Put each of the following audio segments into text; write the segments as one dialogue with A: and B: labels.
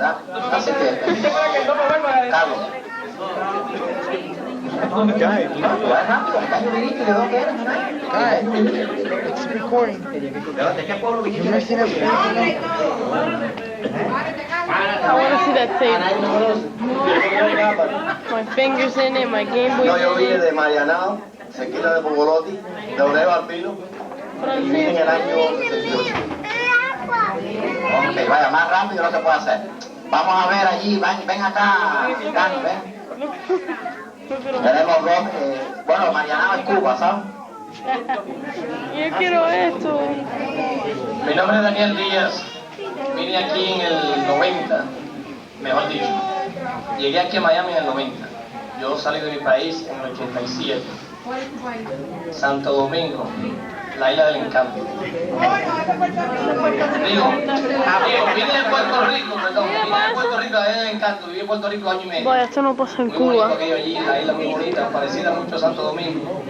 A: ¿verdad? Así que, Carlos.
B: The guy.
C: It's recording. You're messing up everything.
D: I want to see that tape. My fingers in it, my Game Boy.
A: No, yo vine de Marianao, cerquita de Bogolotti, de Oreo Alpino, y vine en el año 68. Ok, vaya, más rápido no se puede hacer. Vamos a ver allí, ven acá, Dani, ven. Tenemos dos, bueno, Marianao es Cuba, ¿sabes?
D: Yo quiero esto.
E: Mi nombre es Daniel Díaz, vine aquí en el 90, mejor dicho. Llegué aquí a Miami en el 90. Yo salí de mi país en el 87. Santo Domingo, la isla del encanto. Digo, vine de Puerto Rico, perdón, vine de Puerto Rico, la isla del encanto, viví en Puerto Rico año y medio.
D: Vaya, esto no pasa en
E: Muy
D: Cuba.
E: bonito aquello allí, la isla muy bonita, parecida mucho a Santo Domingo.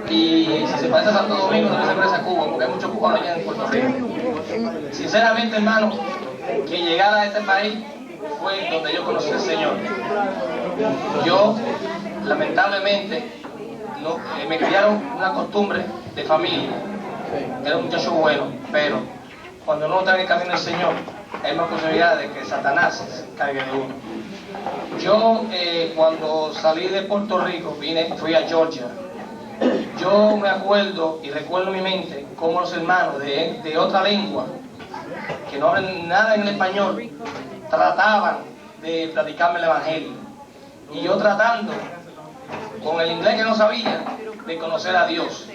E: Y si se parece a Santo Domingo, no se parece a Cuba, porque hay muchos cubanos allá en Puerto Rico. Sinceramente, hermano, que llegar a este país fue donde yo conocí al Señor. Yo, lamentablemente, no, me criaron una costumbre de familia. Era un muchacho bueno, pero cuando uno está en el camino del Señor, hay más posibilidad de que Satanás se cargue de uno. Yo, cuando salí de Puerto Rico, fui a Georgia. Yo me acuerdo y recuerdo en mi mente cómo los hermanos de otra lengua, que no hablan nada en el español, trataban de platicarme el evangelio. Y yo tratando, con el inglés que no sabía, de conocer a Dios.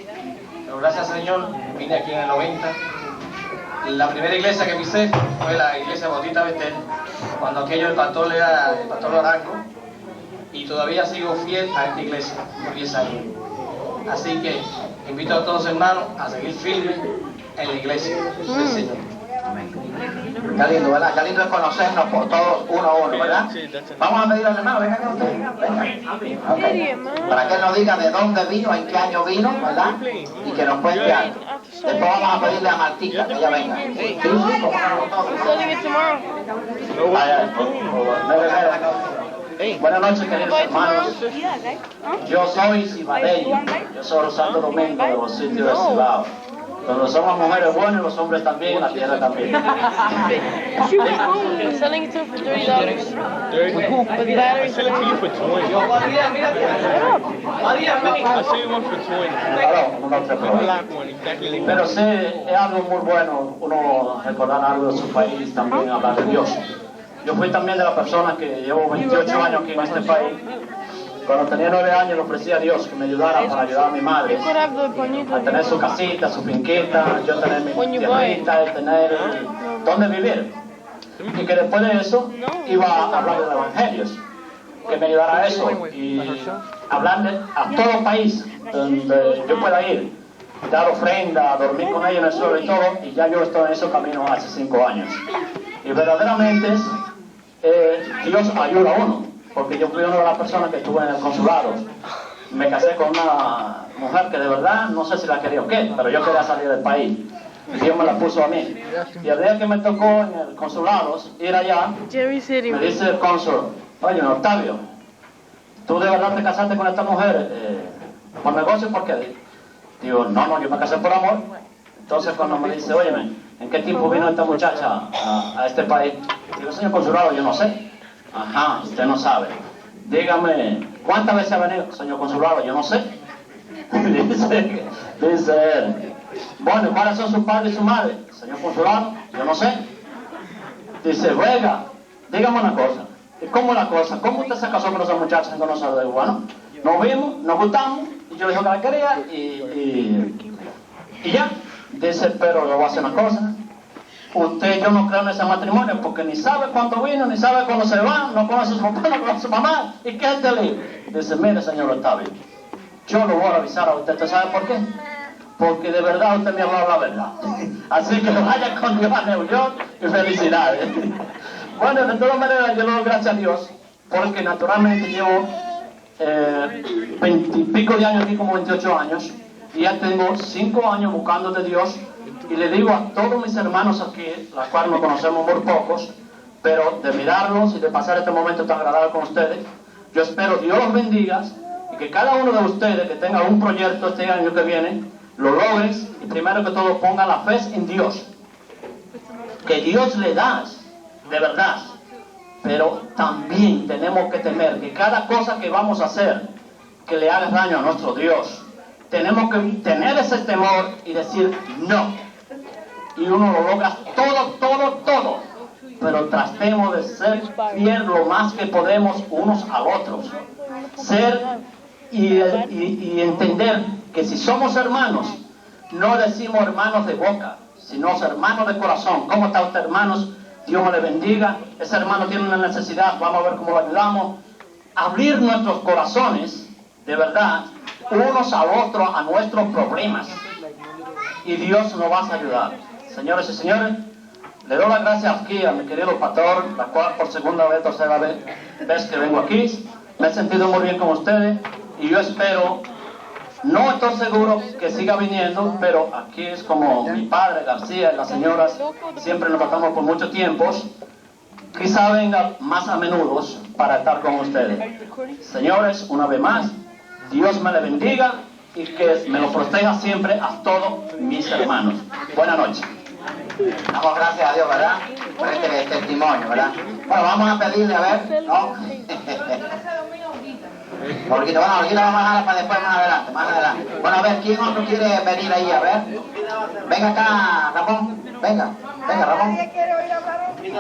E: Pero gracias al Señor, vine aquí en el 90. La primera iglesia que pisé fue la iglesia Bautista Betel, cuando aquello el pastor era el pastor Lorango, y todavía sigo fiel a esta iglesia por 10 años. Así que invito a todos los hermanos a seguir firmes en la iglesia del Señor.
A: Qué lindo, ¿verdad? Qué lindo es conocernos por todos uno a uno, ¿verdad? Vamos a pedir al hermano, venga con usted, venga. Okay. Para que él nos diga de dónde vino, en qué año vino, ¿verdad? Y que nos cuente algo. Después vamos a pedirle a Martica que ella venga. Sí,
D: Starting it tomorrow.
A: Buenas noches, queridos hermanos. Yo soy cibareño, yo soy Santo Domingo de los sitios de Cibao. Cuando somos mujeres buenas, los hombres también, la tierra también.
D: I'm selling it to him for $30.
B: 30?
D: With
B: I
D: batteries.
B: sell it to you for 20. I sell you one for 20. A black one, exactly like
A: Pero sí, es algo muy bueno uno recordar algo de su país, también hablar de Dios. Yo fui también de las personas que llevo 28 años aquí en este país. Cuando tenía 9 años le ofrecí a Dios que me ayudara para ayudar a mi madre
D: You could have the pañito.
A: a tener su casita, su finquita, yo tener mi tierrita, tener dónde vivir. Y que después de eso iba a hablar de los evangelios, que me ayudara a eso y hablarle a todo el país donde yo pueda ir, dar ofrenda, dormir con ellos en el suelo y todo, y ya yo estoy en ese camino hace 5 años. Y verdaderamente Dios ayuda a uno. Porque yo fui una de las personas que estuve en el consulado. Me casé con una mujer que de verdad no sé si la quería o qué, pero yo quería salir del país. Y Dios me la puso a mí. Y el día que me tocó en el consulado ir allá,
D: Jerry City.
A: me dice el cónsul, oye, Octavio, ¿tú de verdad te casaste con esta mujer por negocio? ¿Por qué? Digo, no, yo me casé por amor. Entonces cuando me dice, oye, ¿en qué tiempo vino esta muchacha a este país? Digo, señor consulado, yo no sé. Ajá, usted no sabe. Dígame, ¿cuántas veces ha venido, señor consulado? Yo no sé. dice él, bueno, ¿cuáles son sus padres y su madre? Señor consulado, yo no sé. Dice, venga, dígame una cosa. ¿Cómo es la cosa? ¿Cómo usted se casó con esa muchacha que no sabe de bueno? Nos vimos, nos gustamos, y yo le dije que la quería, y ya. Dice, pero le voy a hacer una cosa. Usted, yo no creo en ese matrimonio porque ni sabe cuándo vino, ni sabe cuándo se va, no conoce a su papá, no conoce a su mamá. ¿Y qué es este lío? Dice, mire, señor Octavio, yo lo voy a avisar a usted. ¿Usted sabe por qué? Porque de verdad usted me ha hablado la verdad. Así que vaya con Dios a New York y felicidades. Bueno, de todas maneras, yo le doy gracias a Dios porque naturalmente llevo 20 y pico de años aquí, como 28 años, y ya tengo 5 años buscando de Dios. Y le digo a todos mis hermanos aquí, los cuales nos conocemos muy pocos, pero de mirarlos y de pasar este momento tan agradable con ustedes, yo espero Dios los bendiga y que cada uno de ustedes que tenga un proyecto este año que viene, lo logres y primero que todo ponga la fe en Dios. Que Dios le da, de verdad. Pero también tenemos que temer que cada cosa que vamos a hacer que le haga daño a nuestro Dios, tenemos que tener ese temor y decir no. Y uno lo logra todo. Pero tratemos de ser fiel lo más que podemos unos a otros. Ser y entender que si somos hermanos, no decimos hermanos de boca, sino hermanos de corazón. ¿Cómo está usted, hermanos? Dios me le bendiga. Ese hermano tiene una necesidad, vamos a ver cómo lo ayudamos. Abrir nuestros corazones, de verdad, unos a otros, a nuestros problemas. Y Dios nos va a ayudar. Señores y señores, le doy las gracias aquí a mi querido pastor, la cual por segunda vez, tercera vez que vengo aquí. Me he sentido muy bien con ustedes y yo espero, no estoy seguro que siga viniendo, pero aquí es como mi padre García y las señoras siempre nos tratamos por muchos tiempos. Quizá venga más a menudo para estar con ustedes. Señores, una vez más, Dios me le bendiga y que me lo proteja siempre a todos mis hermanos. Buenas noches.
F: Damos gracias a Dios, ¿verdad? Por este testimonio, ¿verdad? Bueno, vamos a pedirle, a ver, ¿no? Porque bueno, ahorita vamos a dejar para después, más adelante. Bueno, a ver, ¿quién otro quiere venir ahí? A ver. Venga acá, Ramón. Venga, Ramón.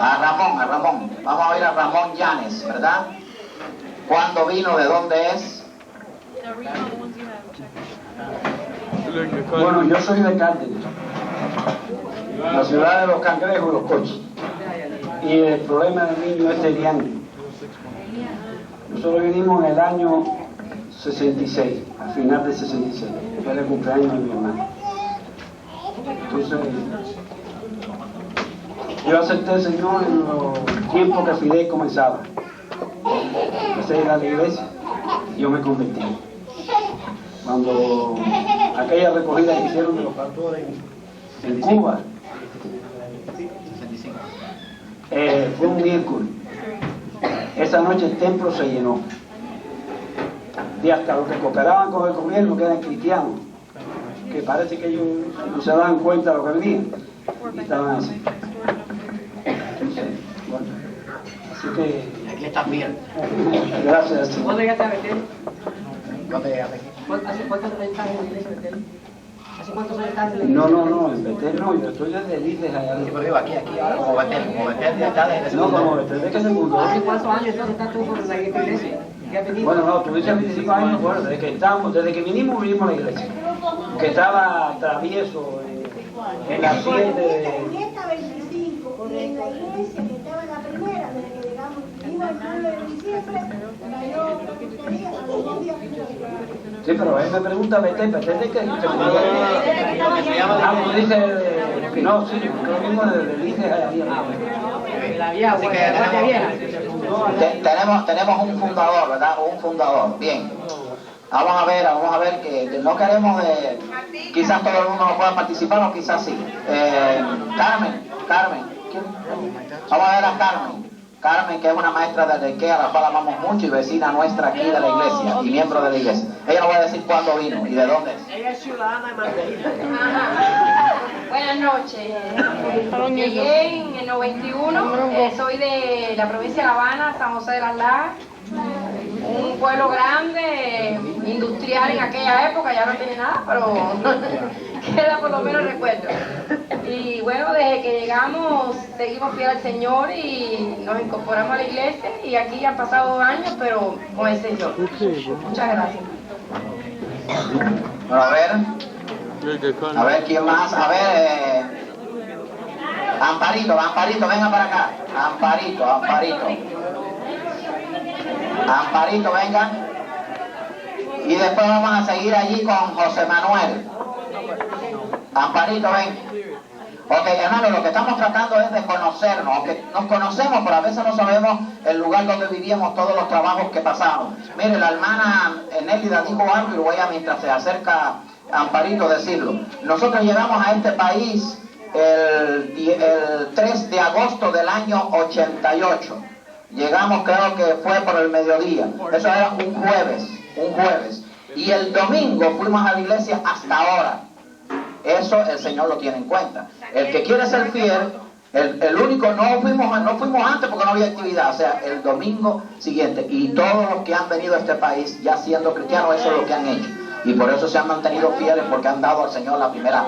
F: A Ramón. Vamos a oír a Ramón Llanes, ¿verdad? ¿Cuándo vino? ¿De dónde es?
G: Bueno, yo soy de Cárdenas, la ciudad de los cangrejos y los coches. Y el problema del niño es de diario. Nosotros vinimos en el año 66, al final del 66, fue el cumpleaños de mi hermano. Entonces, yo acepté al Señor en los tiempos que Fidel comenzaba. Empecé a ir a la iglesia y yo me convertí. Cuando aquella recogida que hicieron de los pastores en Cuba, fue un miércoles. Esa noche el templo se llenó. Y hasta los que cooperaban con el gobierno, que eran cristianos, que parece que ellos no se daban cuenta de lo que venían, y estaban así. Entonces, bueno, así que...
F: Aquí están bien.
G: Gracias.
H: ¿Cuándo llegaste a Betel?
F: ¿Dónde llegaste aquí?
H: ¿Hace cuántos años estás en la iglesia de Betel? ¿Hace cuántos años estás en la iglesia?
G: No, en Betel no, yo estoy desde Lides allá.
F: Sí, pero digo aquí, ahora como Betel ya está desde ese
G: No, como Betel, ¿de qué se mudó?
H: ¿Hace cuántos años entonces estás tú con la iglesia? ¿Qué has venido?
G: Bueno, no, tuviste 25 años, bueno, desde que vinimos a la iglesia. Que estaba travieso en la 7
I: En esta 25, y en la iglesia que estaba en la primera, desde que llegamos, vinimos el 9 de diciembre, cayó a los 2 días.
G: Sí, pero él me pregunta, ¿Betel de qué? Como dice, no, sí, lo mismo de Lides allá.
H: La vieja, la vieja.
F: Tenemos un fundador, ¿verdad? Un fundador, bien. Vamos a ver que no queremos, quizás todo el mundo no pueda participar o quizás sí. Carmen, ¿quién? Vamos a ver a Carmen, que es una maestra de Reque, a la cual amamos mucho y vecina nuestra aquí de la iglesia y miembro de la iglesia. Ella nos va a decir cuándo vino y de dónde es.
H: Ella es ciudadana de Margarita.
J: Buenas noches. Llegué en el 91, soy de la provincia de La Habana, San José de las Lajas, un pueblo grande, industrial en aquella época, ya no tiene nada, pero queda por lo menos recuerdo. Y bueno, desde que llegamos seguimos fiel al Señor y nos incorporamos a la iglesia y aquí ya han pasado 2 años, pero con el Señor. Muchas gracias.
F: Bueno, a ver quién más, Amparito, venga para acá. Amparito, venga. Y después vamos a seguir allí con José Manuel. Amparito, ven. Ok, hermano, lo que estamos tratando es de conocernos, aunque nos conocemos, pero a veces no sabemos el lugar donde vivíamos, todos los trabajos que pasamos. Mire, la hermana Nélida dijo algo y lo voy a, mientras se acerca Amparito, decirlo. Nosotros llegamos a este país el 3 de agosto del año 88. Llegamos, creo que fue por el mediodía. Eso era un jueves. Y el domingo fuimos a la iglesia hasta ahora. Eso el Señor lo tiene en cuenta. El que quiere ser fiel, el único, no fuimos antes porque no había actividad, o sea, el domingo siguiente. Y todos los que han venido a este país, ya siendo cristianos, eso es lo que han hecho. Y por eso se han mantenido fieles, porque han dado al Señor la primera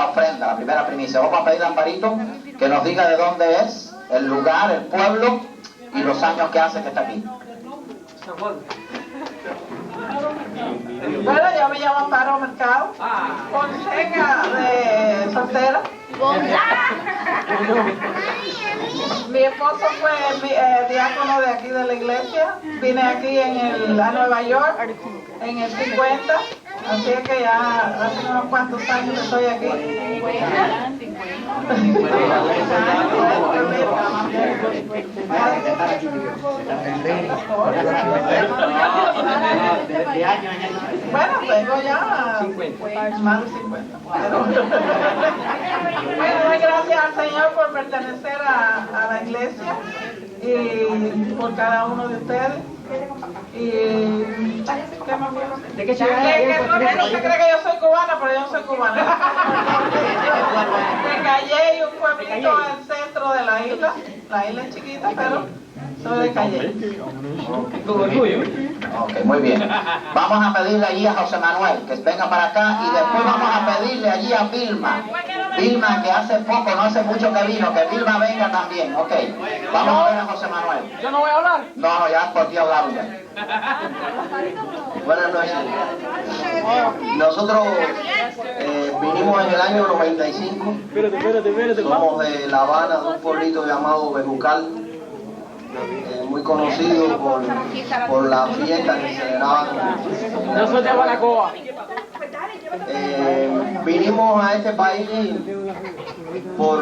F: ofrenda, la primera primicia. Vamos a pedir a Amparito que nos diga de dónde es, el lugar, el pueblo y los años que hace que está aquí.
K: Bueno, yo me llamo Amparo Mercado, conseja de soltera. Mi esposo fue diácono de aquí de la iglesia. Vine aquí a Nueva York en el 50, así es que ya hace unos cuantos años que estoy aquí. Bueno, tengo ya más de 50. Bueno, doy gracias al Señor por pertenecer a la iglesia y por cada uno de ustedes. Y ¿qué más puedo decir? Que no se cree que yo soy cubana, pero yo no soy cubana. De Calle, un pueblito al centro de la isla. La isla es chiquita, pero soy de Calle.
F: Ok, muy bien. Vamos a pedirle allí a José Manuel que venga para acá y después vamos a pedirle allí a Vilma. Vilma, que hace poco, no hace mucho que vino, que Vilma venga también. Ok, vamos a ver a José Manuel.
K: ¿Yo no voy a hablar?
F: No, ya por ti hablamos ya.
L: Buenas noches. Nosotros vinimos en el año 95. Somos de La Habana, de un pueblito llamado Bejucal, muy conocido por la fiesta que celebraban.
K: Nosotros de Banacoa.
L: Vinimos a este país por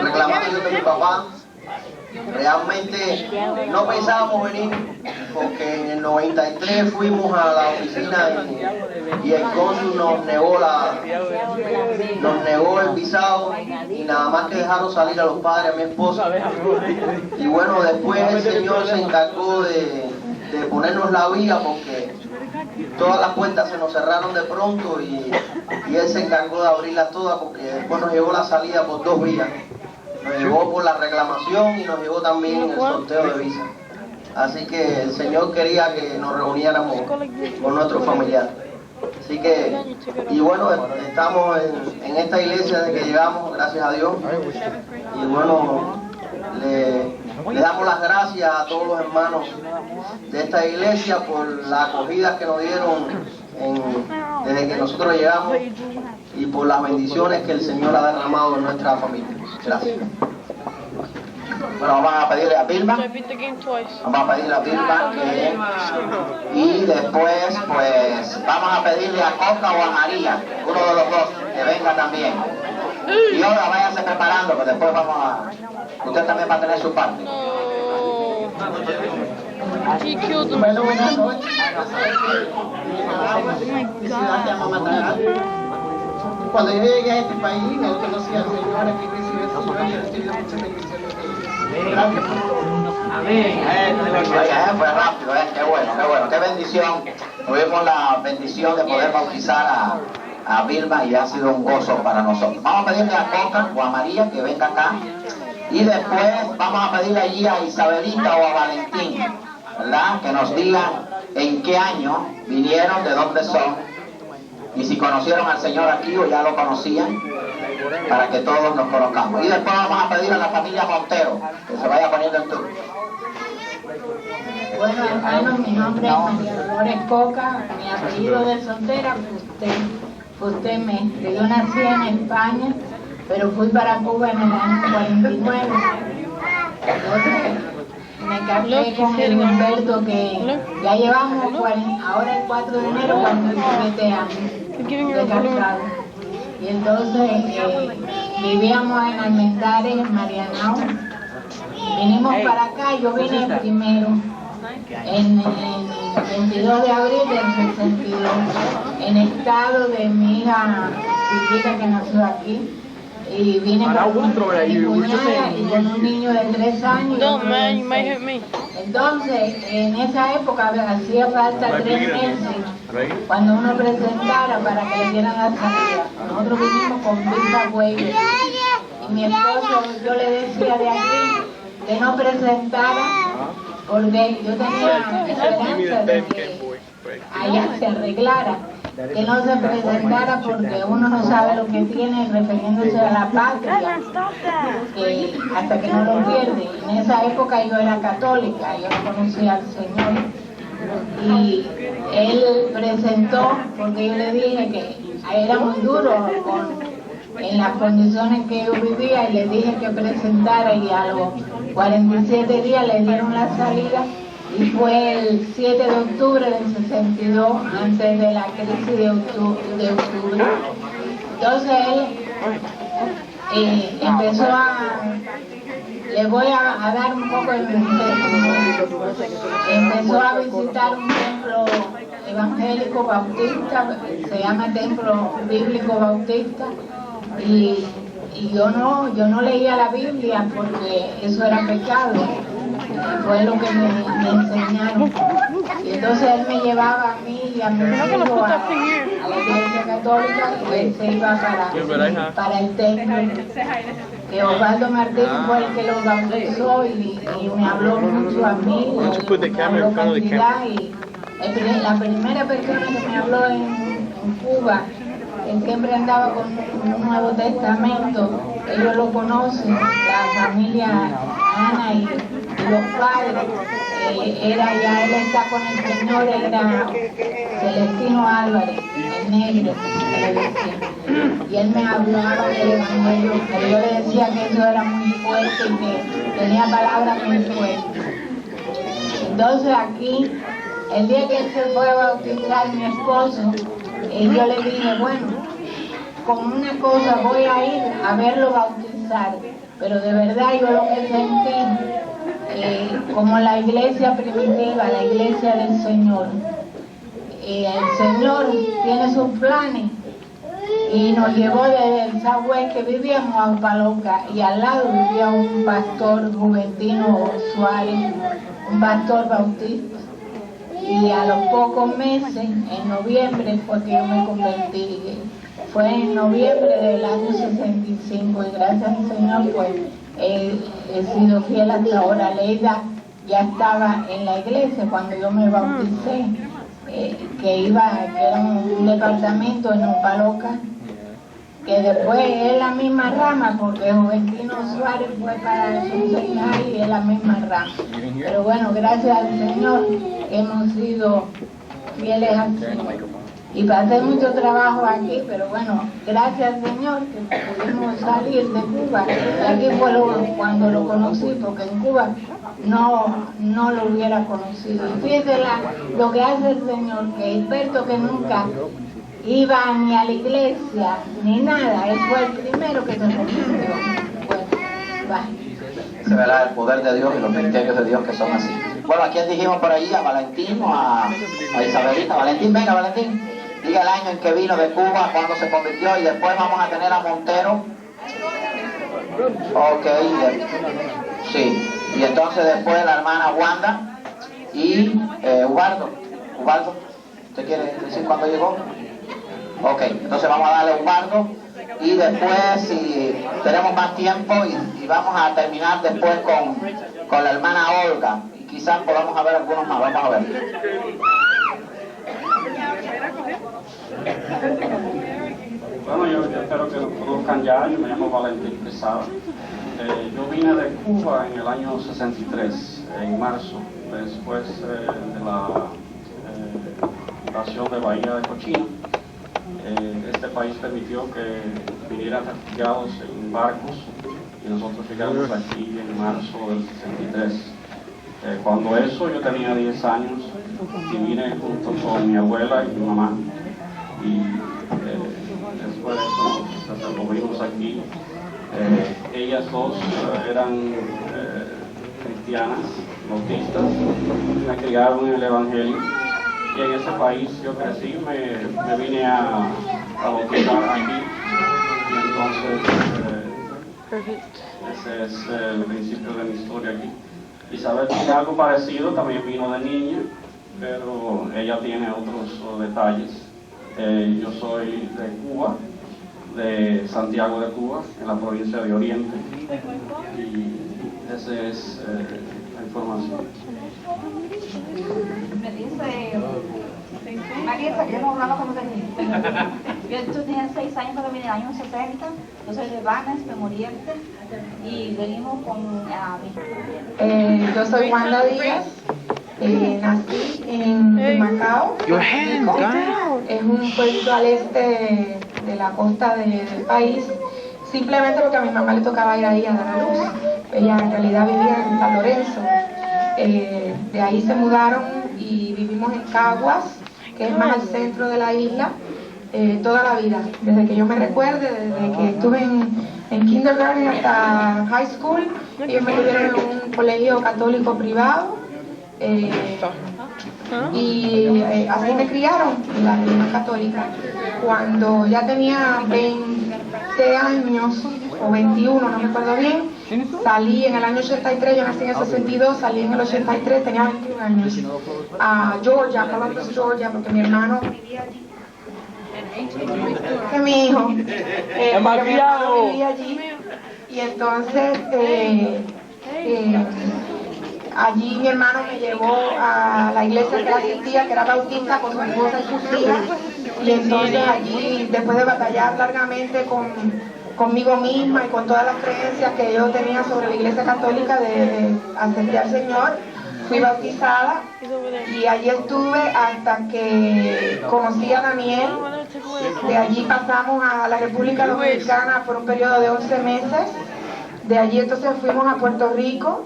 L: reclamación de mi papá. Realmente no pensábamos venir porque en el 93 fuimos a la oficina y el cónsul nos negó el visado y nada más que dejaron salir a los padres, a mi esposa. Y bueno, después el Señor se encargó de ponernos la vía porque todas las puertas se nos cerraron de pronto y Él se encargó de abrirlas todas porque después nos llegó la salida por 2 vías. Nos llegó por la reclamación y nos llegó también el sorteo de visa. Así que el Señor quería que nos reuniéramos con nuestros familiares. Así que, y bueno, estamos en esta iglesia desde que llegamos, gracias a Dios. Y bueno, le damos las gracias a todos los hermanos de esta iglesia por la acogida que nos dieron desde que nosotros llegamos y por las bendiciones que el Señor ha derramado en nuestra familia. Gracias.
F: Bueno, vamos a pedirle a Vilma. Vamos a pedirle a Vilma y después pues vamos a pedirle a Coca o a María, uno de los dos, que venga también. Y ahora váyanse preparando, que después vamos a... Usted también va a tener su parte.
K: Bueno, buenas noches. Cuando yo llegué a este país, no conocía al Señor, aquí recibí al Señor y he recibido muchas bendiciones. Gracias.
F: Amén. Fue rápido, qué bueno, qué bendición. Tuvimos la bendición de poder bautizar a Vilma y ha sido un gozo para nosotros. Vamos a pedirle a Coca o a María que venga acá y después vamos a pedirle allí a Isabelita o a Valentín, ¿verdad? Que nos digan en qué año vinieron, de dónde son y si conocieron al Señor aquí o ya lo conocían, para que todos nos conozcamos. Y después vamos a pedir a la familia Montero que se vaya poniendo en turno.
M: Bueno, hermanos, mi nombre es María Dolores Coca, mi apellido de soltera, yo nací en España, pero fui para Cuba en el año 49. Entonces, me casé con el Humberto, que ya llevamos ahora el 4 de enero 47 años de casado. Y entonces vivíamos en Almendares, en Marianao. Vinimos para acá, yo vine primero en el 22 de abril del 62, en estado de mi hija chiquita que nació aquí. Y vine con mi cuñada y con un niño de 3 años. Entonces, en esa época hacía falta 3 meses cuando uno presentara para que le dieran la salida. Nosotros vinimos con Visa Waiver. Y mi esposo, yo le decía de aquí que no presentara porque yo tenía esperanza de que allá se arreglara. Que no se presentara porque uno no sabe lo que tiene refiriéndose a la patria, hasta que no lo pierde. En esa época yo era católica, yo no conocía al Señor. Y él presentó, porque yo le dije que era muy duro en las condiciones que yo vivía, y le dije que presentara, y a los 47 días le dieron la salida. Y fue el 7 de octubre del 62, antes de la crisis de octubre. Entonces él empezó le voy a dar un poco de testimonio. Empezó a visitar un templo evangélico bautista, se llama Templo Bíblico Bautista, y yo no leía la Biblia porque eso era pecado. Fue lo que me enseñaron. Y entonces él me llevaba a mí y a mi hijo a la iglesia católica, y él se iba para el templo. Que Osvaldo Martín fue el que lo bautizó y me habló mucho a mí. Me habló cantidad, y la primera persona que me habló en Cuba, él siempre andaba con un Nuevo Testamento, ellos lo conocen, la familia Ana y los padres, él está con el Señor, era Celestino Álvarez, el negro, que le decía. Y él me hablaba del Evangelio, pero yo le decía que eso era muy fuerte y que tenía palabras muy fuertes. Entonces aquí, el día que él se fue a bautizar mi esposo, yo le dije, bueno, con una cosa voy a ir a verlo bautizar, pero de verdad yo lo que sentí, como la iglesia primitiva, la iglesia del Señor, el Señor tiene sus planes, y nos llevó desde el Sagüey que vivíamos a Upaloca, y al lado vivía un pastor Juventino Suárez, un pastor bautista. Y a los pocos meses, en noviembre, fue que yo me convertí. Fue en noviembre del año 65, y gracias al Señor pues he sido fiel hasta ahora. Leida ya estaba en la iglesia cuando yo me bauticé, que era un departamento en Upaloca, que después es la misma rama, porque Juventino Suárez fue para enseñar y es la misma rama. Pero bueno, gracias al Señor hemos sido fieles al Señor. Y pasé mucho trabajo aquí, pero bueno, gracias al Señor que pudimos salir de Cuba. Y aquí fue cuando lo conocí, porque en Cuba no lo hubiera conocido. Y fíjese lo que hace el Señor, que experto que nunca iba ni a la iglesia, ni nada. Él fue el primero que se convirtió. Bueno, va.
F: Se verá el poder de Dios y los misterios de Dios que son así. Bueno, ¿a quién dijimos por allí? A Valentín o a Isabelita. Valentín, venga, Valentín. Diga el año en que vino de Cuba, cuando se convirtió, y después vamos a tener a Montero. Ok, sí. Y entonces después la hermana Wanda y Ubaldo. Ubaldo, ¿usted quiere decir cuándo llegó? Ok, entonces vamos a darle a Ubaldo, y después, si tenemos más tiempo, y vamos a terminar después con la hermana Olga, y quizás podamos ver algunos más. Vamos a ver.
N: Bueno, yo espero que lo conozcan ya. Yo me llamo Valentín Quesada. Yo vine de Cuba en el año 63, en marzo, después de la invasión de Bahía de Cochino. Este país permitió que vinieran refugiados en barcos, y nosotros llegamos aquí en marzo del 63. Cuando eso yo tenía 10 años y vine junto con mi abuela y mi mamá, y después de eso nos movimos aquí. Ellas dos eran cristianas, bautistas, me criaron en el Evangelio y en ese país yo crecí, me vine a bautizar aquí y entonces ese es el principio de mi historia aquí. Isabel tiene algo parecido, también vino de niña, pero ella tiene otros detalles. Yo soy de Cuba, de Santiago de Cuba, en la provincia de Oriente, y esa es la información.
O: Me dice Marisa, que yo no hablaba como tenía. Yo tenía 6 años cuando vine en el año 70, yo soy de Vanas, de Moriente, y venimos con
K: yo soy Wanda Díaz, nací en Macao. Es un pueblo al este de la costa del país, simplemente porque a mi mamá le tocaba ir ahí a dar a luz. Ella en realidad vivía en San Lorenzo. De ahí se mudaron y vivimos en Caguas, que es más al centro de la isla, toda la vida, desde que yo me recuerde, desde que estuve en kindergarten hasta high school. Ellos me tuvieron en un colegio católico privado y así me criaron en la religión católica. Cuando ya tenía 20 años o 21, no me acuerdo bien, salí en el año 83, yo nací en el 62, salí en el 83, tenía 21 años, a Georgia, Columbus, Georgia, porque mi hermano vivía allí. Que mi hijo, porque mi hermano vivía allí, y entonces allí mi hermano me llevó a la iglesia que él asistía, que era bautista, con su esposa y sus hijas, y entonces allí, después de batallar largamente conmigo misma y con todas las creencias que yo tenía sobre la iglesia católica de asistir al Señor, fui bautizada y allí estuve hasta que conocí a Daniel. De allí pasamos a la República Dominicana por un periodo de 11 meses. De allí entonces fuimos a Puerto Rico,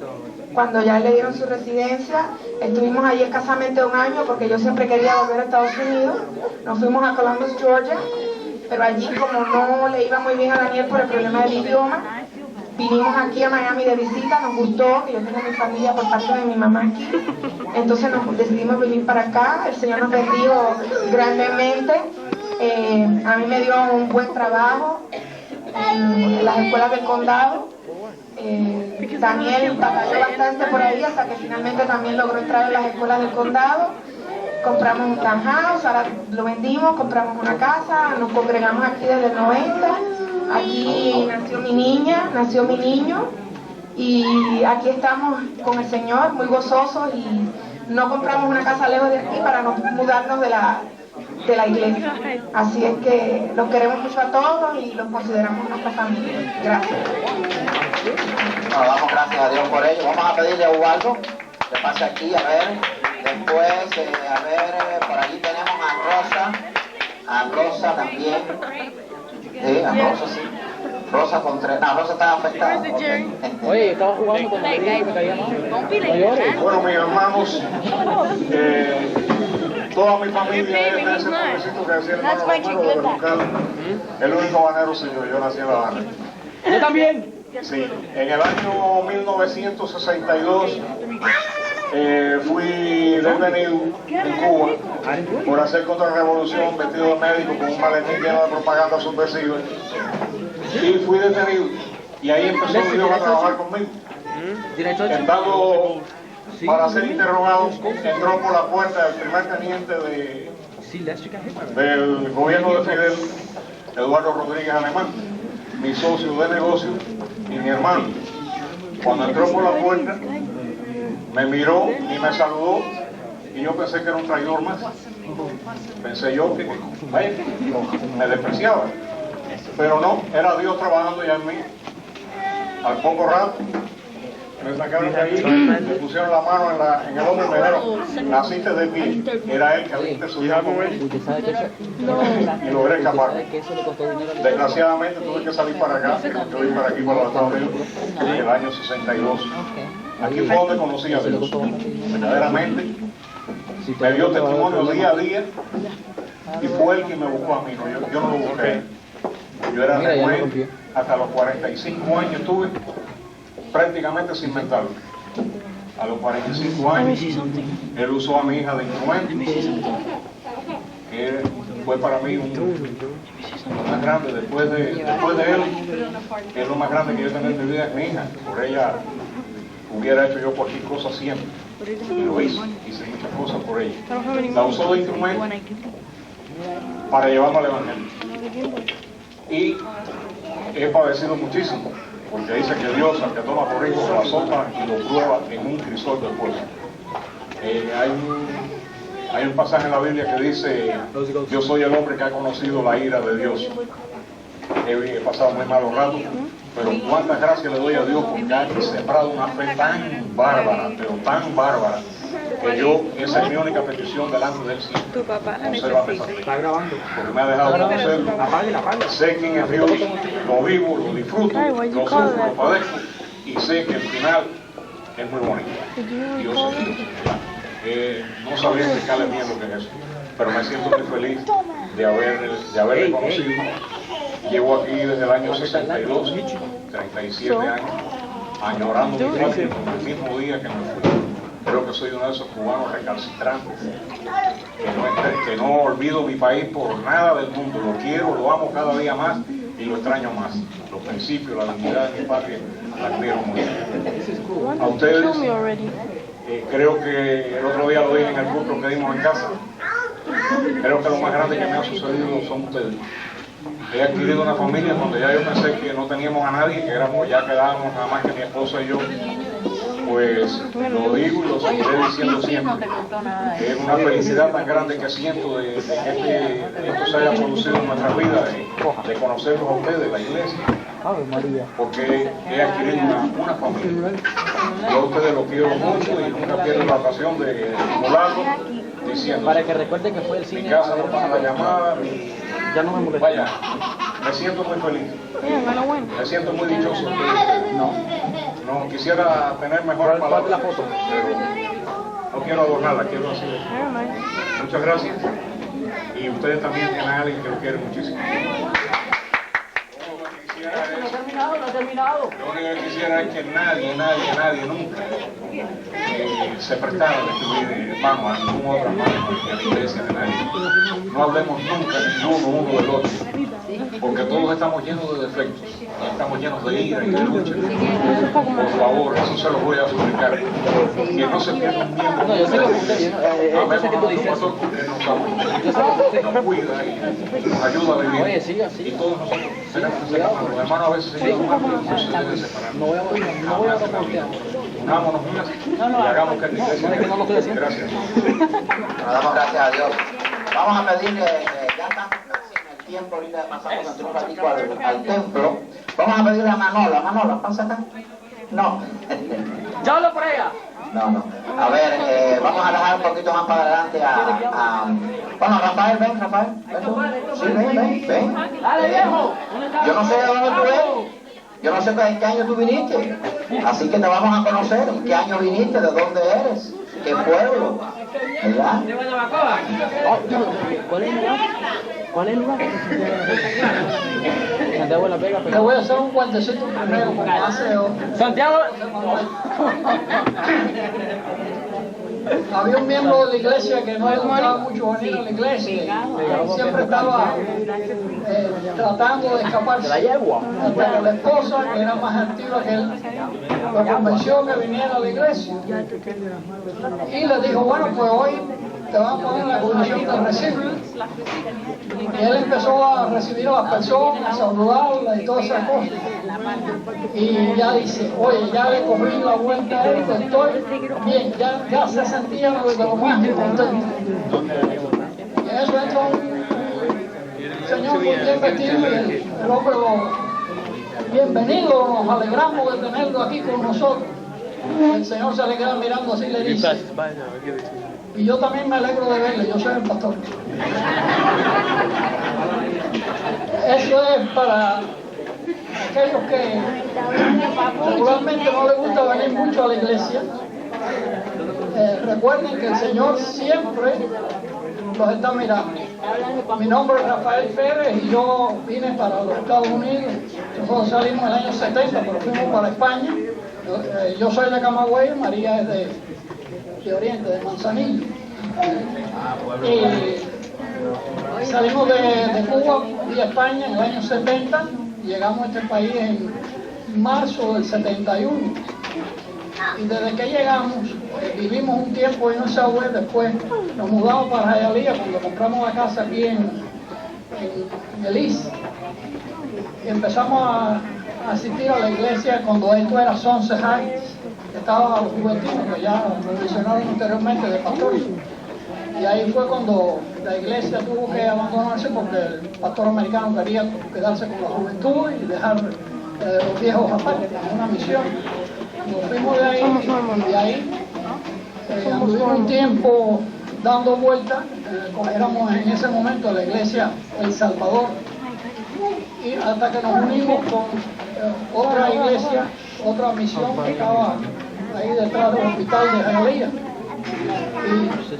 K: cuando ya le dieron su residencia. Estuvimos allí escasamente un año porque yo siempre quería volver a Estados Unidos. Nos fuimos a Columbus, Georgia, pero allí como no le iba muy bien a Daniel por el problema del idioma, vinimos aquí a Miami de visita, nos gustó, que yo tengo mi familia por parte de mi mamá aquí, entonces nos decidimos venir para acá. El Señor nos bendijo grandemente, a mí me dio un buen trabajo en las escuelas del condado. Daniel batalló bastante por ahí hasta que finalmente también logró entrar en las escuelas del condado. Compramos un townhouse, ahora lo vendimos, compramos una casa, nos congregamos aquí desde el 90. Aquí nació mi niña, nació mi niño, y aquí estamos con el Señor muy gozosos, y no compramos una casa lejos de aquí para no mudarnos de la iglesia. Así es que los queremos mucho a todos y los consideramos nuestra familia. Gracias.
F: Bueno, damos gracias a Dios por ello. Vamos a pedirle a Ubaldo que pase aquí, a ver. Después, a ver, por allí tenemos a Rosa también. Sí, a Rosa sí. Rosa Contreras. No, Rosa está afectada. Okay.
C: Oye, estaba jugando con el me caía mal.
B: Bueno, mis hermanos, toda mi familia es de ese pueblecito que decía el hermano Romero de Bejucal. El único banero soy yo nací en La Habana.
C: Yo también.
B: Sí, en el año 1962 fui detenido en Cuba por hacer contrarrevolución vestido de médico con un maletín lleno de propaganda subversiva, y fui detenido, y ahí empezó Dios a trabajar conmigo. Estando para ser interrogado, entró por la puerta el primer teniente del gobierno de Fidel, Eduardo Rodríguez Alemán, mi socio de negocio y mi hermano. Cuando entró por la puerta, me miró y me saludó, y yo pensé que era un traidor más. Pensé yo que me despreciaba, pero no, era Dios trabajando ya en mí. Al poco rato me sacaron de ahí, me pusieron la mano en el hombro y me dijeron: naciste de mí. Era él que había intercedido conmigo y logré escapar. Desgraciadamente tuve que salir para acá, yo vine para aquí, para los Estados Unidos, en el año 62. Aquí fue donde conocí a Dios, verdaderamente. Me dio testimonio día a día, y fue él quien me buscó a mí, no, yo no lo busqué. Yo era renuente, hasta los 45 años estuve prácticamente sin mental. a los 45 años, él usó a mi hija de instrumento, que fue para mí lo más grande después de él, que es lo más grande que yo tengo en mi vida, es mi hija. Por ella hubiera hecho yo cualquier cosa siempre, y lo hice muchas cosas por ella. La usó de instrumento para llevarme al Evangelio. Y he padecido muchísimo, porque dice que Dios, al que toma por hijo, lo azota y lo prueba en un crisol de fuego. Hay un pasaje en la Biblia que dice: yo soy el hombre que ha conocido la ira de Dios. He pasado muy malos ratos, pero cuántas gracias le doy a Dios porque ha sembrado una fe tan bárbara, pero tan bárbara, que yo, esa es mi única petición delante del cielo. Consérvame esa fe. Porque me ha dejado conocerlo. Sé quién es Dios, lo vivo, lo disfruto, lo sufro, lo padezco, y sé que el final es muy bonito. Dios es Dios. No sabría explicarle bien lo que es eso, pero me siento muy feliz de haberle conocido. Llevo aquí desde el año 62, 37 años, añorando mi patria como el mismo día que me fui. Creo que soy uno de esos cubanos recalcitrantes, que no olvido mi país por nada del mundo. Lo quiero, lo amo cada día más y lo extraño más. Los principios, la dignidad de mi patria, la quiero mucho. A ustedes, creo que el otro día lo dije en el culto que dimos en casa, creo que lo más grande que me ha sucedido son ustedes. He adquirido una familia donde ya yo pensé que no teníamos a nadie, que ya quedábamos nada más que mi esposa y yo. Pues lo digo y lo seguiré diciendo siempre. Es una felicidad tan grande que siento de que esto se haya producido en nuestras vidas, de conocerlos a ustedes, la iglesia, porque he adquirido una familia. Yo a ustedes los quiero mucho y nunca pierdo la ocasión de estimularlos, diciendo:
C: para que recuerde que fue el cine.
B: Mi casa no pasa la llamada,
C: ya no me molesta.
B: Vaya, me siento muy feliz. Me siento muy dichoso. No quisiera tener mejores palabras, pero no quiero adornarla, quiero decir muchas gracias. Y ustedes también tienen a alguien que lo quiere muchísimo.
C: No ha terminado.
B: Lo único que quisiera es que nadie nunca se prestara a destruir hermano a ningún otro hermano de la iglesia de nadie. No hablemos nunca ninguno uno del otro, porque todos estamos llenos de defectos, estamos llenos de ira y de lucha. Por favor, eso se los voy a suplicar, que no se pierda un miembro.
C: No, yo sé que usted,
B: amemos a nuestro pastor porque nos ama, nos cuida y nos ayuda a vivir.
C: Oye, sí, así.
B: Y todos nosotros tenemos que ser hermanos. Los hermanos a veces se llevan mal, pero no se deben separar.
C: No voy a reportear.
B: Unámonos y hagamos que la iglesia. Gracias.
F: Nos damos gracias a Dios. Vamos a pedirle, ya estamos en el tiempo ahorita de pasar dentro un ratito al templo. Vamos a pedirle a Manola, ¿pasa acá? No.
C: ¡Ya lo por ella!
F: No. A ver, vamos a dejar un poquito más para adelante a bueno, Rafael, ven, Rafael. Sí, ven.
C: ¡Dale, viejo!
F: Yo no sé de dónde tú eres. Yo no sé en qué año tú viniste. Así que te vamos a conocer. ¿En qué año viniste? ¿De dónde eres? ¿Qué pueblo? ¿Verdad?
C: ¿Cuál es el lugar? ¿Cuál es el lugar? Santiago de la Vega.
K: Te voy a hacer un cuentecito primero, como hace...
C: Santiago.
K: Había un miembro de la iglesia que no le gustaba mucho venir a la iglesia. Siempre estaba tratando de escaparse. Hasta que la esposa, que era más antigua que él, lo convenció que viniera a la iglesia. Y le dijo: bueno, pues hoy te van a poner la condición de recibir. Y él empezó a recibir a las personas, a saludarlas y todas esas cosas. Y ya dice: oye, ya le cogí la vuelta a esto, estoy bien, ya se sentía de lo más contento. Y en eso entra un señor muy bien vestido y el hombre bienvenido, nos alegramos de tenerlo aquí con nosotros. El Señor se le queda mirando así y le dice: y yo también me alegro de verle, yo soy el pastor. Eso es para aquellos que regularmente no les gusta venir mucho a la iglesia. Recuerden que el Señor siempre los está mirando. Mi nombre es Rafael Pérez y yo vine para los Estados Unidos. Nosotros salimos en el año 70, pero fuimos para España
P: Yo soy de Camagüey, María es de Oriente, de Manzanillo. Y salimos de Cuba y España en el año 70, llegamos a este país en marzo del 71. Y desde que llegamos, vivimos un tiempo en Osaue, después nos mudamos para Hialeah cuando compramos la casa aquí en Belice. Y empezamos a asistir a la iglesia cuando esto era Sunset Heights, estaba Juventino, que ya lo mencionaron anteriormente, de pastores. Y ahí fue cuando la iglesia tuvo que abandonarse porque el pastor americano quería quedarse con la juventud y dejar los viejos aparte, en una misión. Nos fuimos de ahí y de ahí anduvimos un tiempo dando vueltas, éramos en ese momento la iglesia El Salvador, y hasta que nos unimos con otra iglesia, otra misión que estaba ahí detrás del hospital de Hialeah, y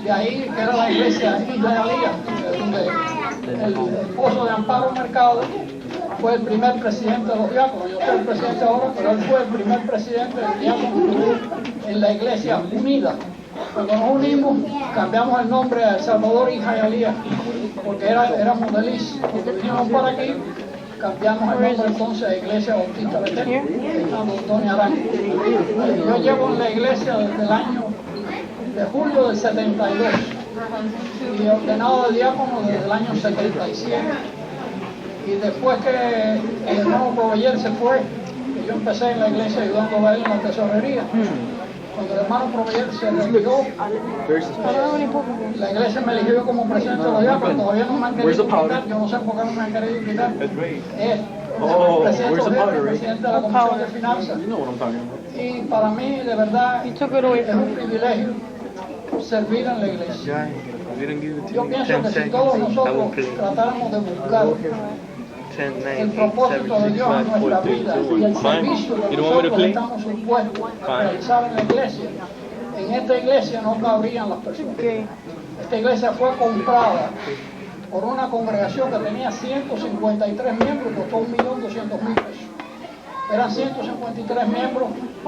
P: de ahí que era la iglesia de Hialeah, donde el esposo de Amparo Mercado fue el primer presidente de los diáconos. Yo soy el presidente ahora, pero él fue el primer presidente del diácono en la iglesia unida. Cuando nos unimos, cambiamos el nombre a El Salvador y Hialeah, porque éramos de Liz. Cuando vinimos por aquí, cambiamos el nombre entonces a Iglesia Bautista Betel, a Antonio Arango. Yo llevo en la iglesia desde el año de julio del 72 y ordenado de diácono desde el año 77. Y después que el hermano Proveller se fue, yo empecé en la iglesia ayudando a él en la tesorería. Cuando el hermano Proveller se retiró, la iglesia me eligió como presidente de los diáconos. Todavía no me han querido quitar, yo no sé por qué no me han querido quitar. Presidente de la Comisión de Finanzas. Y para mí, de verdad, es un privilegio servir en la iglesia. Yo pienso que si todos nosotros tratáramos de buscar el propósito de Dios en nuestra vida y el servicio que nosotros estamos supuestos a realizar en la iglesia, en esta iglesia no cabrían las personas. Esta iglesia fue comprada por una congregación que tenía 153 miembros, costó $1.200.000. Eran 153 miembros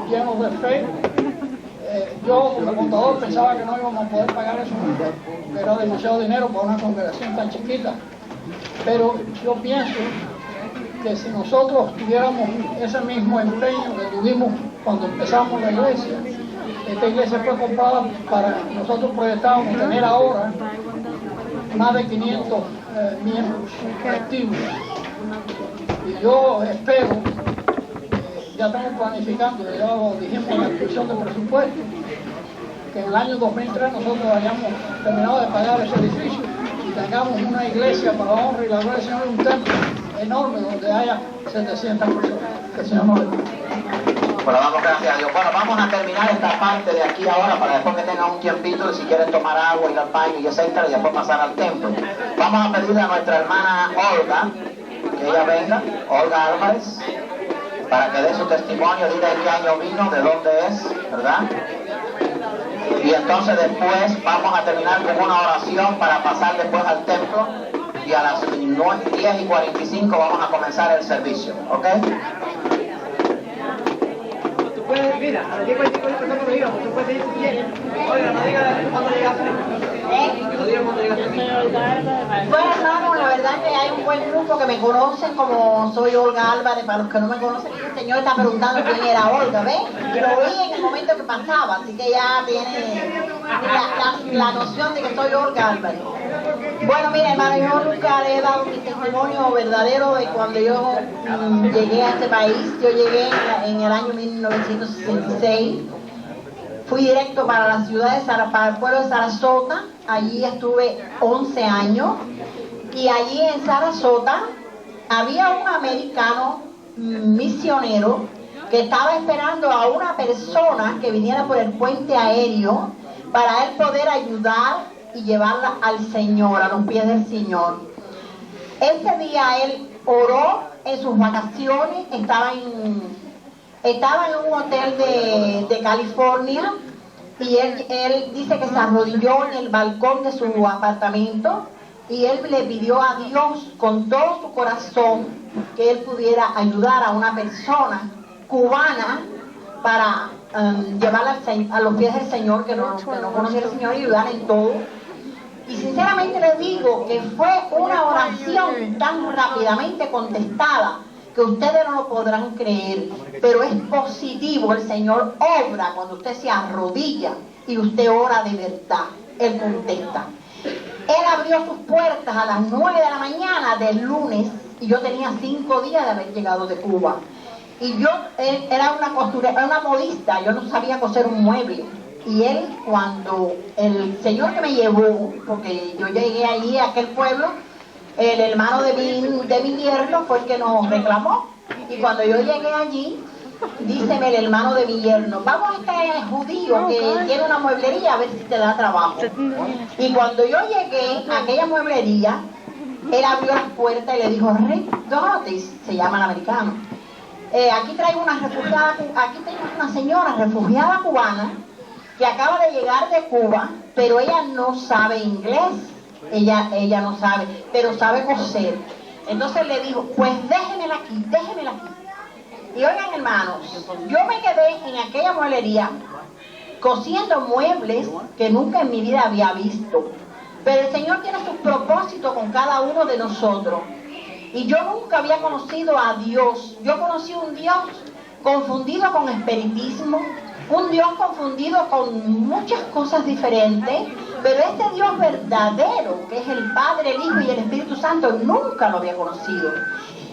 P: llenos de fe. Yo como contador pensaba que no íbamos a poder pagar eso, que era demasiado dinero para una congregación tan chiquita. Pero yo pienso que si nosotros tuviéramos ese mismo empeño que tuvimos cuando empezamos la iglesia, esta iglesia fue comprada para, nosotros proyectábamos tener ahora más de 500 miembros activos. Y yo espero, ya estamos planificando, ya lo dijimos en la inscripción de presupuesto, que en el año 2003 nosotros hayamos terminado de pagar ese edificio y tengamos una iglesia para la honra y la gloria del Señor, un templo enorme donde haya 700 personas. Que el Señor nos bendiga.
F: Bueno, damos gracias a Dios. Bueno, vamos a terminar esta parte de aquí ahora para después que tengan un tiempito y si quieren tomar agua, ir al baño y etcétera, y después pasar al templo. Vamos a pedirle a nuestra hermana Olga que ella venga, Olga Álvarez, para que dé su testimonio, diga en qué año vino, de dónde es, ¿verdad? Y entonces después vamos a terminar con una oración para pasar después al templo y a las 10:45 vamos a comenzar el servicio, ¿ok?
C: Tú puedes, mira, a las 10:45 cuando digamos, tú puedes decir si quieres. Oiga, no digas cuándo llegaste. No digas cuándo llegaste.
M: Bueno, hermano, la verdad que hay un buen grupo que me conocen como soy Olga Álvarez. Para los que no me conocen, el señor está preguntando quién era Olga, ¿ves? Lo vi en el momento que pasaba, así que ya tiene la noción de que soy Olga Álvarez. Bueno, mira, hermano, yo nunca le he dado mi testimonio verdadero de cuando yo llegué a este país. Yo llegué en el año 1966. Fui directo para la ciudad de para el pueblo de Sarasota. Allí estuve 11 años. Y allí en Sarasota había un americano misionero que estaba esperando a una persona que viniera por el puente aéreo para él poder ayudar y llevarla al Señor, a los pies del Señor. Ese día él oró en sus vacaciones, estaba en un hotel de California y él dice que se arrodilló en el balcón de su apartamento y él le pidió a Dios con todo su corazón que él pudiera ayudar a una persona cubana
H: para llevarla a los pies del Señor, que no conociera al Señor, y ayudar en todo. Y sinceramente les digo que fue una oración tan rápidamente contestada que ustedes no lo podrán creer, pero es positivo. El Señor obra cuando usted se arrodilla y usted ora de verdad. Él contesta. Él abrió sus puertas a las 9 de la mañana del lunes y yo tenía 5 días de haber llegado de Cuba. Y yo era una costurera, una modista, yo no sabía coser un mueble. Y él, cuando el señor que me llevó, porque yo llegué allí a aquel pueblo, el hermano de mi yerno fue el que nos reclamó. Y cuando yo llegué allí, díceme el hermano de mi yerno, vamos a este judío que tiene una mueblería a ver si te da trabajo. Y cuando yo llegué a aquella mueblería, él abrió las puertas y le dijo, Rick Dotis, se llama el americano, aquí traigo una refugiada, aquí tengo una señora refugiada cubana que acaba de llegar de Cuba, pero ella no sabe inglés, ella no sabe, pero sabe coser. Entonces le dijo, pues déjenmela aquí, déjenmela aquí. Y oigan, hermanos, yo me quedé en aquella mueblería cosiendo muebles que nunca en mi vida había visto. Pero el Señor tiene sus propósitos con cada uno de nosotros. Y yo nunca había conocido a Dios. Yo conocí un Dios confundido con espiritismo, un Dios confundido con muchas cosas diferentes, pero este Dios verdadero, que es el Padre, el Hijo y el Espíritu Santo, nunca lo había conocido.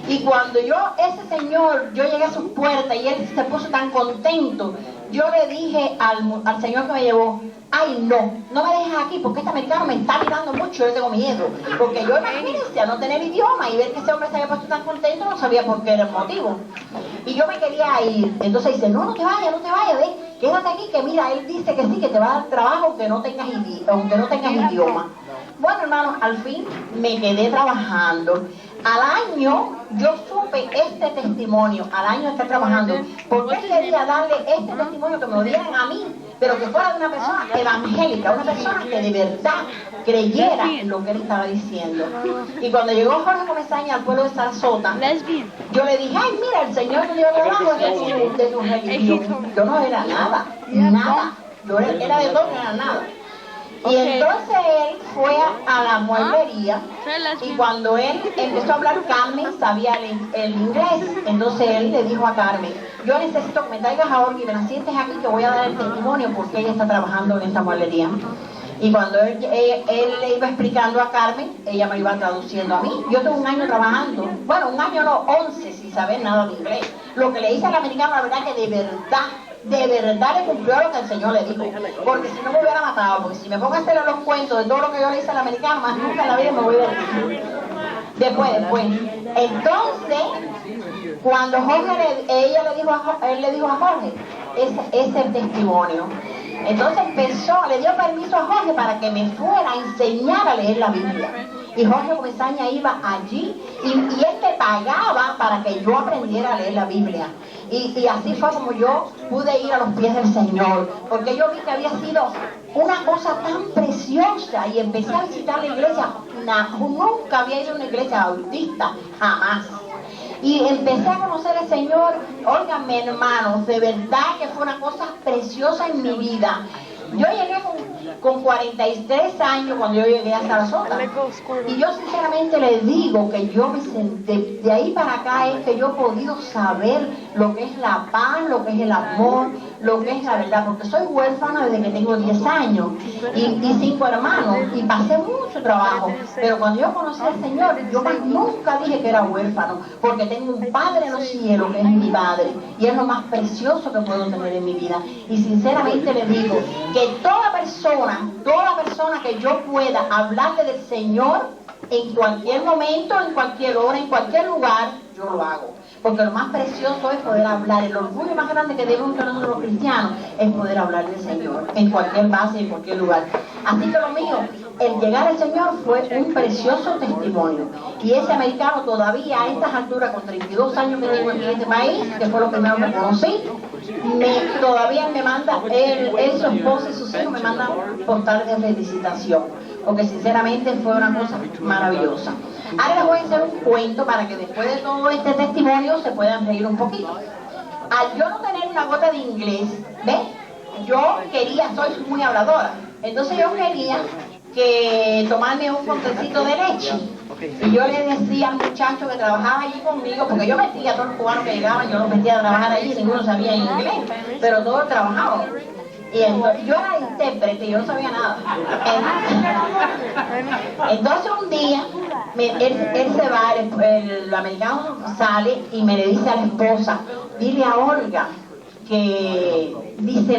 H: Y cuando ese señor, yo llegué a sus puertas y él se puso tan contento, yo le dije al señor que me llevó, ay no me dejes aquí porque este americano me está mirando mucho, yo tengo miedo. Porque yo imagínense a no tener idioma y ver que ese hombre se había puesto tan contento, no sabía por qué era el motivo. Y yo me quería ir. Entonces dice, no te vayas, quédate aquí, que mira, él dice que sí, que te va a dar trabajo aunque no tengas idioma. Bueno, hermanos, al fin me quedé trabajando. Al año yo supe este testimonio, al año de estar trabajando, porque él quería darle este testimonio que me lo dieran a mí, pero que fuera de una persona evangélica, una persona que de verdad creyera en lo que él estaba diciendo. Y cuando llegó Jorge Comesaña al pueblo de Sarasota, yo le dije, ay, mira, el Señor me dio debajo de tu religión. Yo no era nada, yo era de todo, no era nada. Y entonces él fue a la mueblería y cuando él empezó a hablar, Carmen sabía el inglés. Entonces él le dijo a Carmen, yo necesito que me traigas a Olga y me la sientes aquí, que voy a dar el testimonio porque ella está trabajando en esta mueblería. Y cuando él le iba explicando a Carmen, ella me iba traduciendo a mí. Yo tengo un año trabajando, bueno, un año no, 11 sin saber nada de inglés. Lo que le hice al americano, la verdad que de verdad le cumplió lo que el Señor le dijo, porque si no me hubiera matado, porque si me pongo a hacer los cuentos de todo lo que yo le hice al americano, más nunca en la vida me voy a decir. Después. Entonces, cuando él le dijo a Jorge, ese es el testimonio. Entonces le dio permiso a Jorge para que me fuera a enseñar a leer la Biblia. Y Jorge Comesaña iba allí y él me pagaba para que yo aprendiera a leer la Biblia. Y así fue como yo pude ir a los pies del Señor, porque yo vi que había sido una cosa tan preciosa y empecé a visitar la iglesia. Nunca había ido a una iglesia bautista, jamás. Y empecé a conocer al Señor. Óiganme, hermanos, de verdad que fue una cosa preciosa en mi vida. Yo llegué con 43 años cuando yo llegué a Sarasota. Y yo sinceramente les digo que yo me senté, de ahí para acá es que yo he podido saber lo que es la paz, lo que es el amor, lo que es la verdad, porque soy huérfana desde que tengo 10 años y 5 hermanos y pasé mucho trabajo, pero cuando yo conocí al Señor, yo más nunca dije que era huérfano, porque tengo un Padre en los cielos que es mi Padre y es lo más precioso que puedo tener en mi vida. Y sinceramente le digo que toda persona que yo pueda hablarle del Señor en cualquier momento, en cualquier hora, en cualquier lugar, yo lo hago. Porque lo más precioso es poder hablar. El orgullo más grande que debemos tener nosotros los cristianos es poder hablar del Señor en cualquier base, en cualquier lugar. Así que lo mío, el llegar al Señor fue un precioso testimonio. Y ese americano todavía a estas alturas, con 32 años que tengo en este país, que fue lo primero que conocí, todavía me manda, él, su esposa y sus hijos me mandan postales de felicitación. Porque sinceramente fue una cosa maravillosa. Ahora les voy a hacer un cuento para que después de todo este testimonio se puedan reír un poquito. al yo no tener una gota de inglés, ¿ves? Yo quería, soy muy habladora, entonces yo quería que tomarme un pontecito de leche. Y yo le decía al muchacho que trabajaba allí conmigo, porque yo metía a todos los cubanos que llegaban, yo los metía a trabajar allí, ninguno sabía inglés, pero todos trabajaban. Y entonces, yo era intérprete, yo no sabía nada. Entonces un día, él se va, el americano sale y me le dice a la esposa, dile a Olga que dice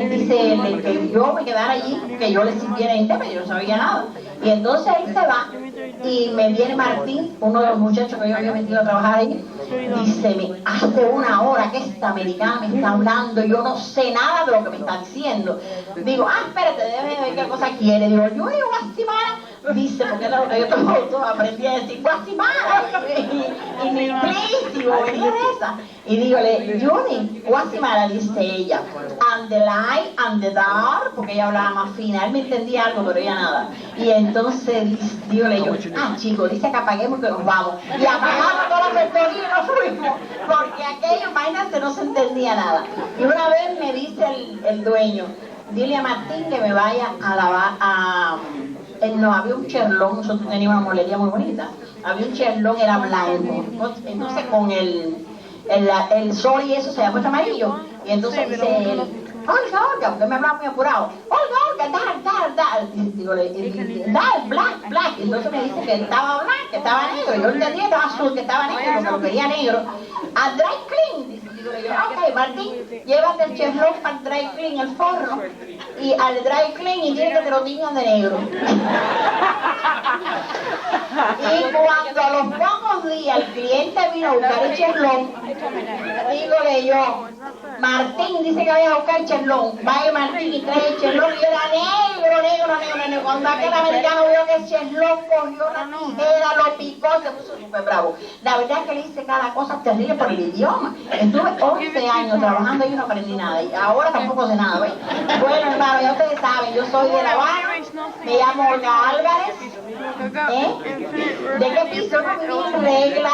H: que yo me quedara allí, que yo le sirviera intérprete, yo no sabía nada. Y entonces él se va y me viene Martín, uno de los muchachos que yo había metido a trabajar ahí, dice, hace una hora que esta americana me está hablando, yo no sé nada de lo que me está diciendo. Digo, espérate, déjame ver qué cosa quiere. Digo, yo digo Guasimara. Dice, porque yo todo aprendí a decir Guasimara. Y mi inglés, digo, esa. Y dígole, Juni, Guasimara, dice ella, and the light, and the dark, porque ella hablaba más fina, él me entendía algo, pero ella nada. Y entonces, dígole yo, chico, dice que apaguemos que nos vamos. Y apagamos toda la factoría y nos fuimos, porque aquello, imagínate, no se entendía nada. Y una vez me dice el dueño, dile a Martín que me vaya a lavar no, había un cherlón, nosotros teníamos una molería muy bonita, había un cherlón, era blanco, entonces con el sol y eso se había puesto amarillo, y entonces dice él, Olga, porque me hablaba muy apurado, Olga, dar, digo, black, y entonces me dice que estaba black, que estaba negro, yo entendía que estaba azul, que estaba negro, porque lo quería negro, a dry clean, digo yo, ok, Martín, llévate el cherlón al dry clean, el forno, y al dry clean y tiene que te lo tiñan de negro. Y cuando a los pocos días el cliente vino a buscar el cherlón, dígole yo, Martín dice que vaya a buscar el cherlón, vaya Martín y trae el cherlón, y era negro. Cuando aquel americano vio que el cherlón cogió la tijera, lo picó, se puso súper bravo. La verdad es que le hice cada cosa terrible por el idioma. Estuve 11 años trabajando y no aprendí nada, y ahora tampoco sé nada, ¿ves? Bueno, hermano, ya ustedes saben, yo soy de La Habana, me llamo Olga Álvarez, ¿de qué piso? No viví en Regla,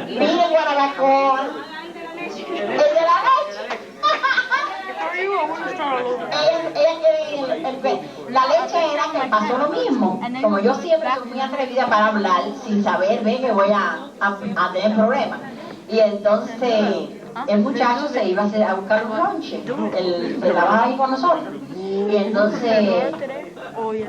H: viví en Guanabacoa, el de la leche. La leche era que pasó lo mismo, como yo siempre soy muy atrevida para hablar sin saber, ve que voy a tener problemas, y entonces el muchacho se iba a buscar un lonche, él trabajaba ahí con nosotros, y entonces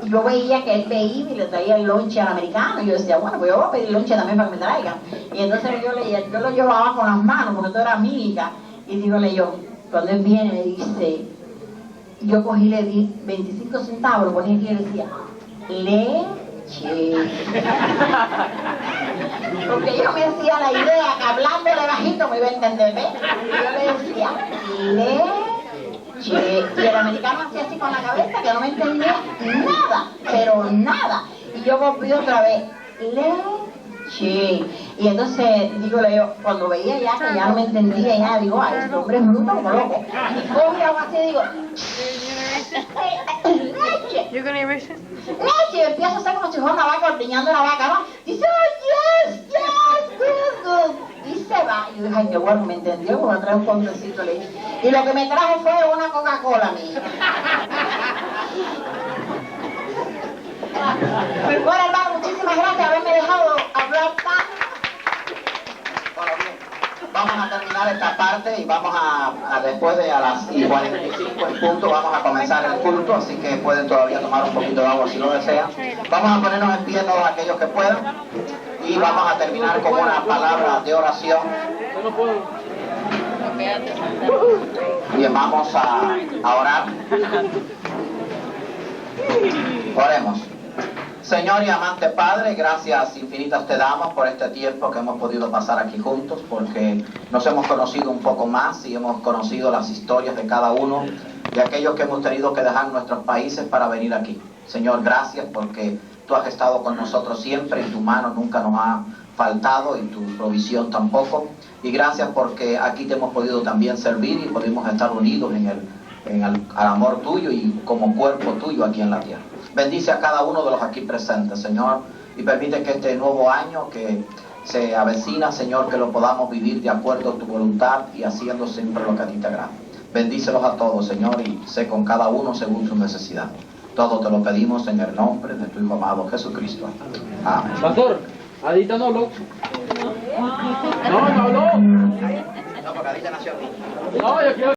H: yo veía que él veía y le traía el lonche al americano, y yo decía, bueno, pues yo voy a pedir lonche también para que me traigan, y entonces yo lo llevaba con las manos, porque todo era mímica, y dígole yo, cuando él viene me dice, yo cogí, le di 25 centavos, lo ponía aquí y le decía, leche. Porque yo me hacía la idea que hablándole bajito me iba a entender, ¿ves? Y yo le decía, leche. Y el americano hacía así con la cabeza que no me entendía nada, pero nada. Y yo volví otra vez, leche. Y entonces, dígole yo, cuando veía ya que ya no me entendía, ya digo, ay, este hombre es bruto como loco. Y cojo y hago así y digo, leche.
D: You're gonna erase it?
H: Leche, y empiezo a hacer como si fuera una vaca ordeñando una vaca, ¿no? Dice, oh, yes, good. Y se va. Y yo dije, ay, qué bueno, me entendió, porque me trae un pontecito de leche. Y lo que me trajo fue una Coca-Cola mía. Bueno, hermano, muchísimas gracias por haberme dejado hablar tan. Bueno, bien, vamos a terminar esta parte y vamos a después de a las 45 en punto, vamos a comenzar el culto, así que pueden todavía tomar un poquito de agua si lo desean. Vamos a ponernos en pie todos aquellos que puedan y vamos a terminar con una palabra de oración. Bien, vamos a orar. Oremos. Señor y amante Padre, gracias infinitas te damos por este tiempo que hemos podido pasar aquí juntos, porque nos hemos conocido un poco más y hemos conocido las historias de cada uno de aquellos que hemos tenido que dejar nuestros países para venir aquí. Señor, gracias porque tú has estado con nosotros siempre y tu mano nunca nos ha faltado y tu provisión tampoco. Y gracias porque aquí te hemos podido también servir y podemos estar unidos al amor tuyo y como cuerpo tuyo aquí en la tierra. Bendice a cada uno de los aquí presentes, Señor, y permite que este nuevo año que
F: se avecina, Señor, que lo podamos vivir de acuerdo a tu voluntad y haciendo siempre lo que a ti te agrada. Bendícelos a todos, Señor, y sé con cada uno según su necesidad. Todo te lo pedimos en el nombre de tu Hijo amado Jesucristo. Amén.
C: Pastor, Adita no habló. No habló.
F: No, porque Adita nació aquí.
C: No, yo quiero...